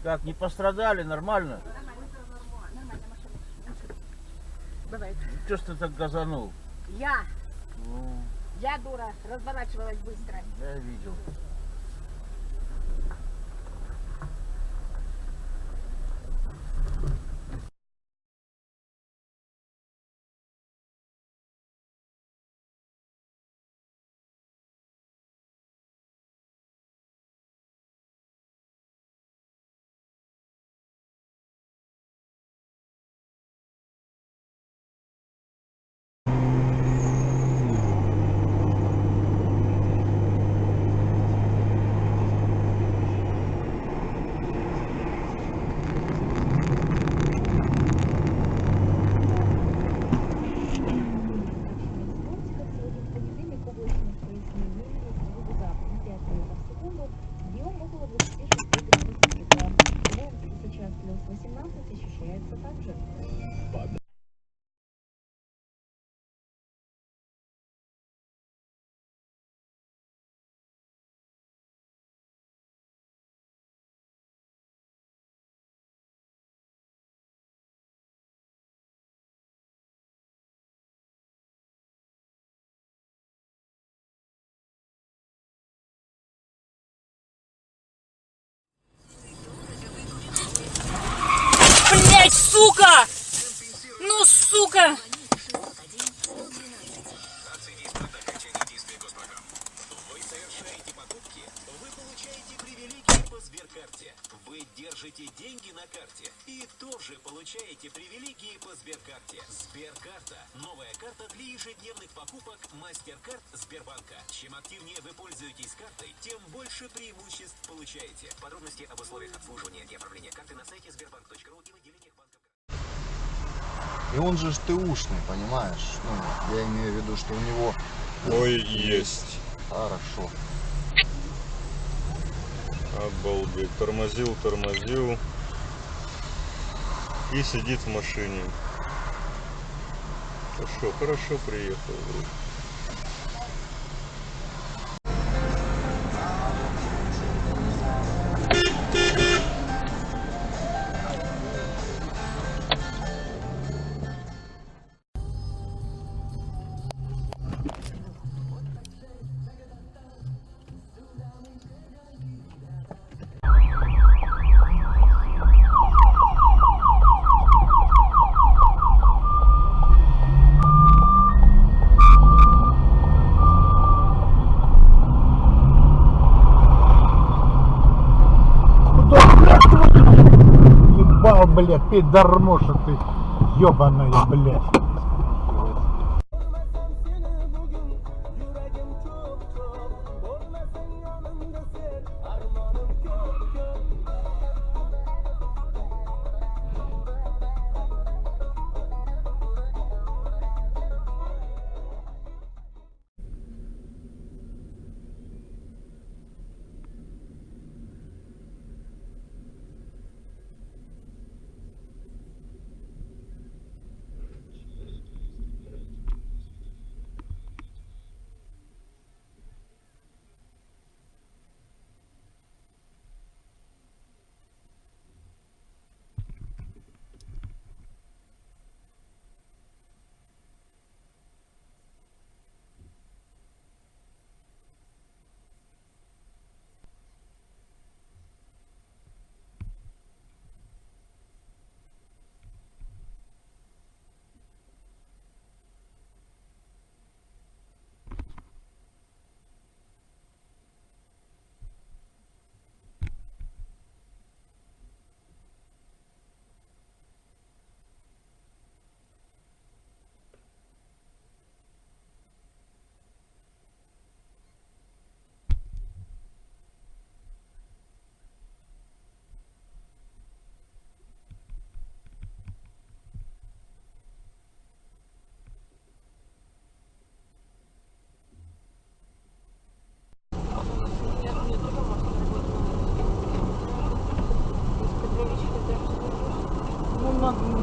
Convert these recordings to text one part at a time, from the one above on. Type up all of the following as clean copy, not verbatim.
Как, не пострадали? Нормально? Нормально, машина. Бывает. Что ж ты так газанул? Я Ну, дура, разворачивалась быстро. я видел. Ощущается также. Блять, сука! Ну, сука! Вы держите деньги на карте и тоже получаете привилегии по Сберкарте. Сберкарта – новая карта для ежедневных покупок MasterCard Сбербанка. Чем активнее вы пользуетесь картой, тем больше преимуществ получаете. Подробности об условиях обслуживания и оформления карты на сайте sberbank.ru и в отделениях банка. И он же ТУшный, понимаешь? Ну, я имею в виду, что у него... Ой, есть. Хорошо. Обалдеть. Тормозил. И сидит в машине. Хорошо приехал. Ебал, блядь, пидормоша ты, ебаная, блядь.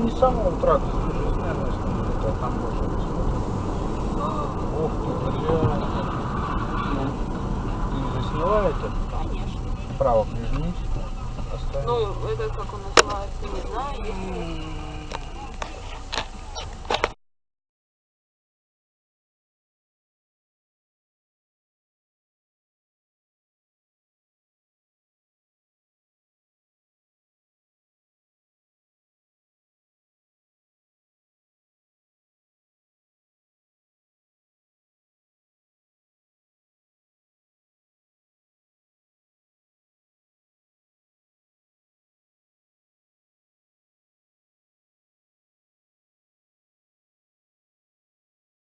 Не с самого утра, ты слушаешь, наверное, а там больше посмотрим. Ох ты, блядь. Ты заснимаете? Конечно. Право прижмись. Оставим. Ну, это как он называется, не знаю, если...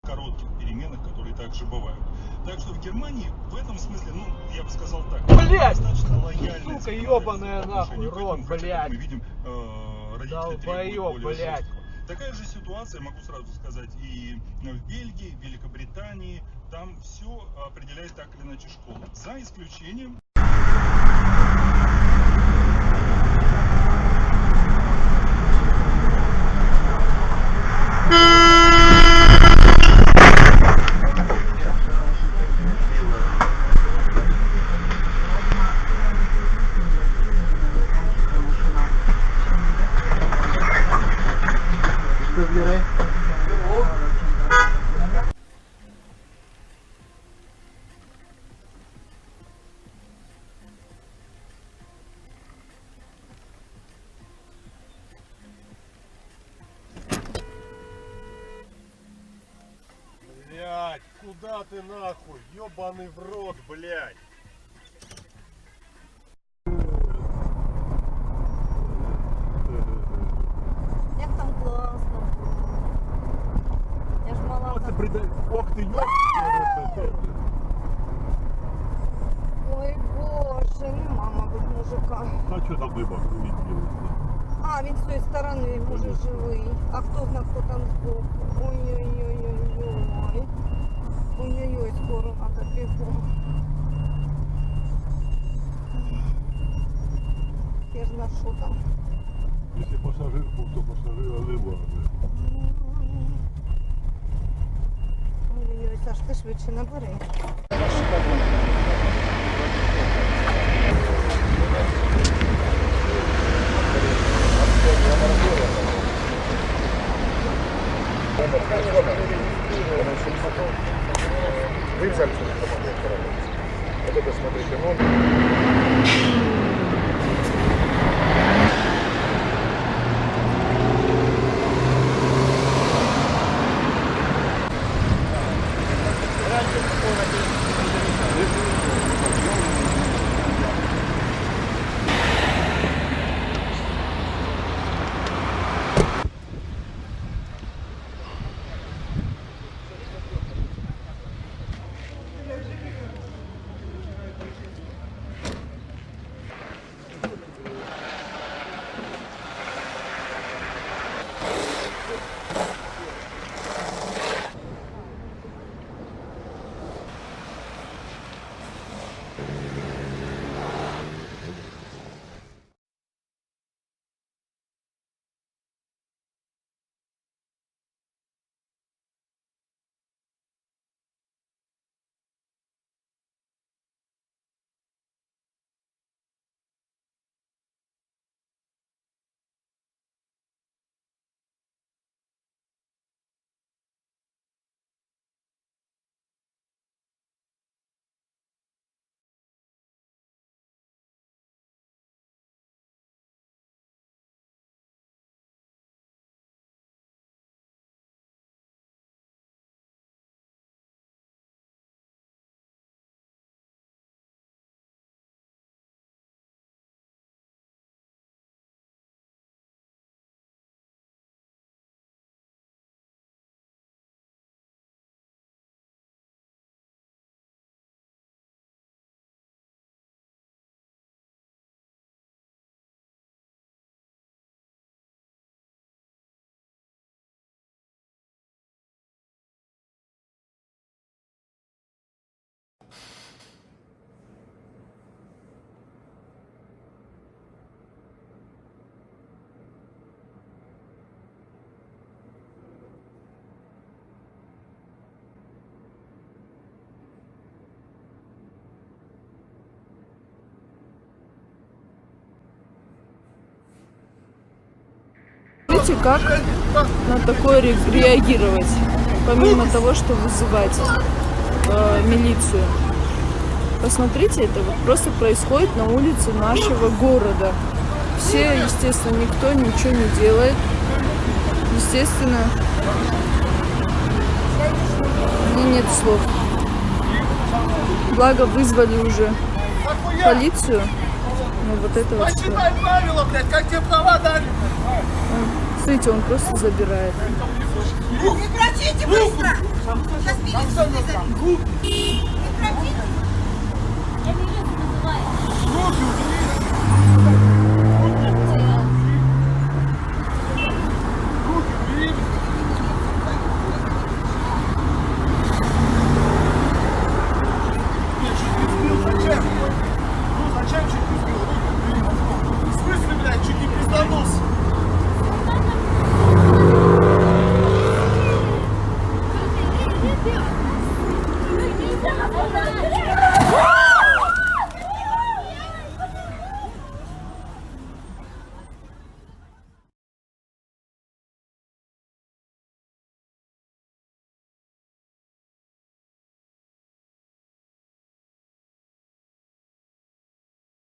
коротких переменах, которые также бывают. Так что в Германии в этом смысле, ну, я бы сказал так, Блядь! достаточно лояльная Сука, ебаная нахуй, рот, хотя, блядь. как мы видим, родители требуют Долбоёб, более блядь. жесткого. Такая же ситуация, могу сразу сказать, и в Бельгии, в Великобритании. Там все определяет так или иначе школа. За исключением... Блядь, куда ты нахуй? Ёбаный в рот, блядь. Як там класно. Я ж мала Ох ты, там... ох ты, ёб. Ой, боже, нема, мабуть, мужика. А что там выбор увидели? А, він з тої сторони, може, живий. А хто знає, хто там збоку. Ой-ой-ой-ой-ой. Ой-ой-ой, скоро надо бігом. що там. Якщо пасажир був, то пасажира нема. Ой, Саш, ти швидше набери. Вы взяли вот это, смотрите, номер. Видите, как на такое реагировать, помимо того, что вызывать милицию. Посмотрите, это вот просто происходит на улице нашего города. Все, естественно, никто ничего не делает. Естественно, мне нет слов. Благо вызвали уже полицию. Но вот это вот что. правила, блядь, как тебе права дали? Смотрите, он просто забирает. Прекратите быстро! Сейчас милицию вызовем! Прекратите!